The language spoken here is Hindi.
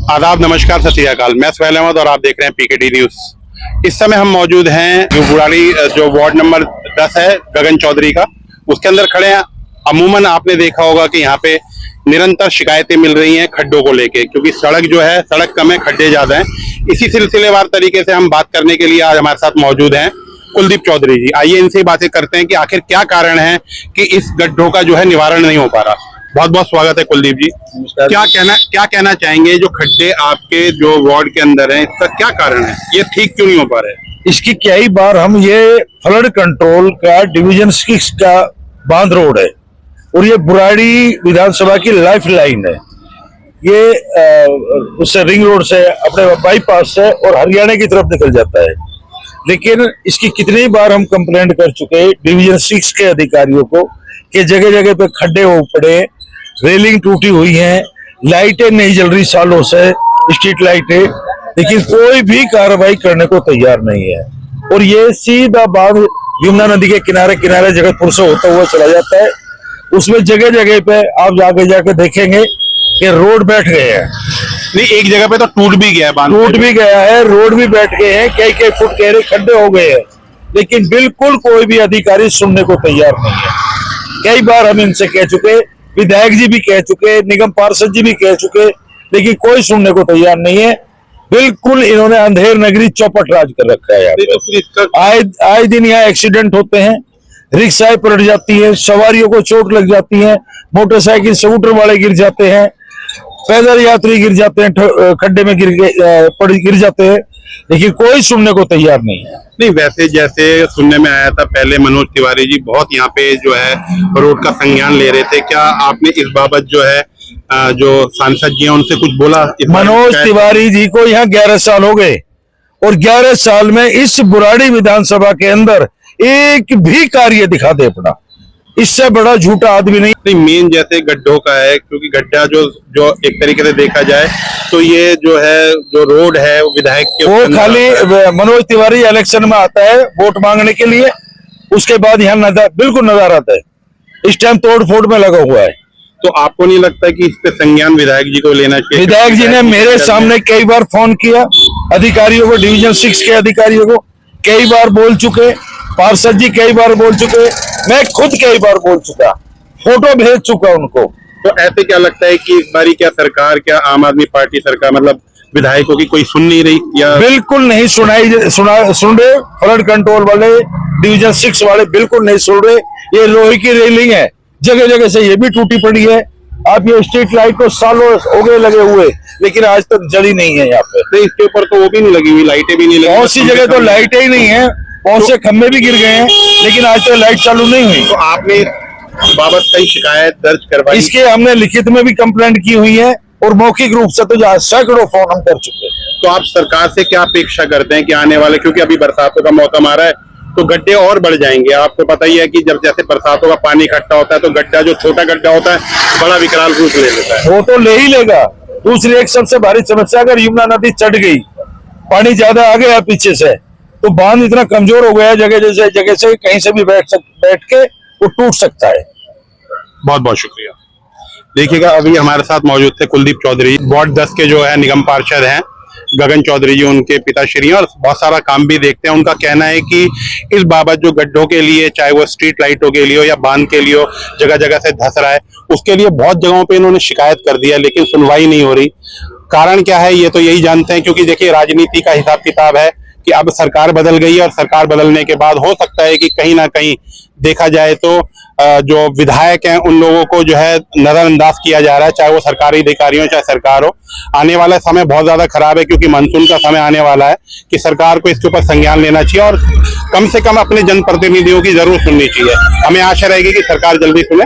आदाब, नमस्कार, सत श्री अकाल। मैं सुहैल अहमद और आप देख रहे हैं पीकेडी न्यूज। इस समय हम मौजूद हैं जो बुराड़ी जो वार्ड नंबर 10 है गगन चौधरी का, उसके अंदर खड़े हैं। अमूमन आपने देखा होगा कि यहाँ पे निरंतर शिकायतें मिल रही हैं खड्डों को लेके, क्योंकि सड़क जो है सड़क कम है, खड्डे ज्यादा हैं। इसी सिलसिलेवार तरीके से हम बात करने के लिए आज हमारे साथ मौजूद हैं कुलदीप चौधरी जी। आइए इनसे बातें करते हैं कि आखिर क्या कारण है कि इस गड्ढों का जो है निवारण नहीं हो पा रहा। बहुत बहुत स्वागत है कुलदीप जी। क्या कहना चाहेंगे, जो खड्डे आपके जो वार्ड के अंदर हैं, इसका क्या कारण है, ये ठीक क्यों नहीं हो पा रहे? इसकी कई बार हम ये फ्लड कंट्रोल का डिवीजन 6 का बांध रोड है और ये बुराड़ी विधानसभा की लाइफ लाइन है। ये उससे रिंग रोड से अपने बाईपास से और हरियाणा की तरफ निकल जाता है। लेकिन इसकी कितनी बार हम कंप्लेंट कर चुके डिवीजन 6 के अधिकारियों को कि जगह जगह पे खड्डे हो पड़े, रेलिंग टूटी हुई है, लाइटें नहीं जल रही सालों से, स्ट्रीट लाइटें, लेकिन कोई भी कार्रवाई करने को तैयार नहीं है। और ये सीधा बांध यमुना नदी के किनारे किनारे जगतपुर से होता हुआ चला जाता है। उसमें जगह जगह पे आप जाके देखेंगे कि रोड बैठ गए हैं। नहीं, एक जगह पे तो टूट भी गया है, बांध टूट भी गया है, रोड भी बैठ गए हैं, कई फुट गहरे खड्डे हो गए हैं, लेकिन बिल्कुल कोई भी अधिकारी सुनने को तैयार नहीं है। कई बार हम इनसे कह चुके, विधायक जी भी कह चुके, निगम पार्षद जी भी कह चुके, लेकिन कोई सुनने को तैयार नहीं है। बिल्कुल इन्होंने अंधेर नगरी चौपट राज कर रखा है। आए दिन यहाँ एक्सीडेंट होते हैं, रिक्शाएं पलट जाती है, सवारियों को चोट लग जाती है, मोटरसाइकिल स्कूटर वाले गिर जाते हैं, पैदल यात्री गिर जाते हैं, खड्डे में गिर जाते हैं, लेकिन कोई सुनने को तैयार नहीं है। नहीं, वैसे जैसे सुनने में आया था पहले मनोज तिवारी जी बहुत यहाँ पे जो है रोड का संज्ञान ले रहे थे। क्या आपने इस बाबत जो है जो सांसद जी हैं उनसे कुछ बोला? मनोज तिवारी जी को यहाँ 11 साल हो गए और 11 साल में इस बुराड़ी विधानसभा के अंदर एक भी कार्य दिखा दे अपना, इससे बड़ा झूठा आदमी नहीं। मेन जैसे गड्ढों का है, क्योंकि गड्ढा जो एक तरीके से देखा जाए तो ये जो है जो रोड है वो विधायक के वो खाली मनोज तिवारी इलेक्शन में आता है वोट मांगने के लिए, उसके बाद यहाँ बिल्कुल नजर आता है। इस टाइम तोड़ फोड़ में लगा हुआ है। तो आपको नहीं लगता कि इस पे संज्ञान विधायक जी को लेना चाहिए? विधायक जी ने मेरे सामने कई बार फोन किया, अधिकारियों को, डिवीजन 6 के अधिकारियों को कई बार बोल चुके, पार्षद जी कई बार बोल चुके, मैं खुद कई बार बोल चुका, फोटो भेज चुका उनको। तो ऐसे क्या लगता है कि इस बारी क्या सरकार, क्या आम आदमी पार्टी सरकार मतलब विधायकों की कोई सुन नहीं रही? या बिल्कुल नहीं सुन रहे। फ्लड कंट्रोल वाले, डिवीजन 6 वाले बिल्कुल नहीं सुन रहे। ये लोहे की रेलिंग है, जगह जगह से ये भी टूटी पड़ी है। आप ये स्ट्रीट लाइट को सालों हो गए लगे हुए, लेकिन आज तक जली नहीं है यहाँ पे। तो इसके ऊपर तो वो भी नहीं लगी हुई, लाइटें भी नहीं लगी, बहुत सी जगह तो लाइटें ही नहीं है, बहुत से खंभे भी गिर गए हैं, लेकिन आज तक लाइट चालू नहीं हुई। तो आपने बाबत कई शिकायत दर्ज करवाई? इसके हमने लिखित में भी कंप्लेंट की हुई है और मौखिक रूप से तो सैकड़ों फोन हम कर चुके हैं। तो आप सरकार से क्या अपेक्षा करते हैं कि आने वाले, क्योंकि अभी बरसातों का मौसम आ रहा है तो गड्ढे और बढ़ जाएंगे। आपको पता ही है कि जब जैसे बरसातों का पानी इकट्ठा होता है तो गड्ढा, जो छोटा गड्ढा होता है, बड़ा विकराल रूप ले लेता है। वो तो ले ही लेगा। दूसरी एक सबसे भारी समस्या, अगर यमुना नदी चढ़ गई, पानी ज्यादा आ गया पीछे से, तो बांध इतना कमजोर हो गया, जगह से कहीं से भी बैठ के वो टूट सकता है। बहुत बहुत शुक्रिया। देखिएगा, अभी हमारे साथ मौजूद थे कुलदीप चौधरी, वार्ड 10 के जो है निगम पार्षद हैं। गगन चौधरी जी उनके पिताश्री हैं और बहुत सारा काम भी देखते हैं। उनका कहना है कि इस बाबत जो गड्ढों के लिए, चाहे वो स्ट्रीट लाइटों के लिए हो या बांध के लिए हो, जगह जगह से धंस रहा है, उसके लिए बहुत जगहों पे इन्होंने शिकायत कर दिया, लेकिन सुनवाई नहीं हो रही। कारण क्या है ये तो यही जानते हैं, क्योंकि देखिए राजनीति का हिसाब किताब है कि अब सरकार बदल गई है और सरकार बदलने के बाद हो सकता है कि कहीं ना कहीं देखा जाए तो जो विधायक हैं उन लोगों को जो है नजरअंदाज किया जा रहा है, चाहे वो सरकारी अधिकारी हो चाहे सरकार हो। आने वाला समय बहुत ज्यादा खराब है, क्योंकि मानसून का समय आने वाला है कि सरकार को इसके ऊपर संज्ञान लेना चाहिए और कम से कम अपने जनप्रतिनिधियों की जरूर सुननी चाहिए। हमें आशा रहेगी कि सरकार जल्दी सुने।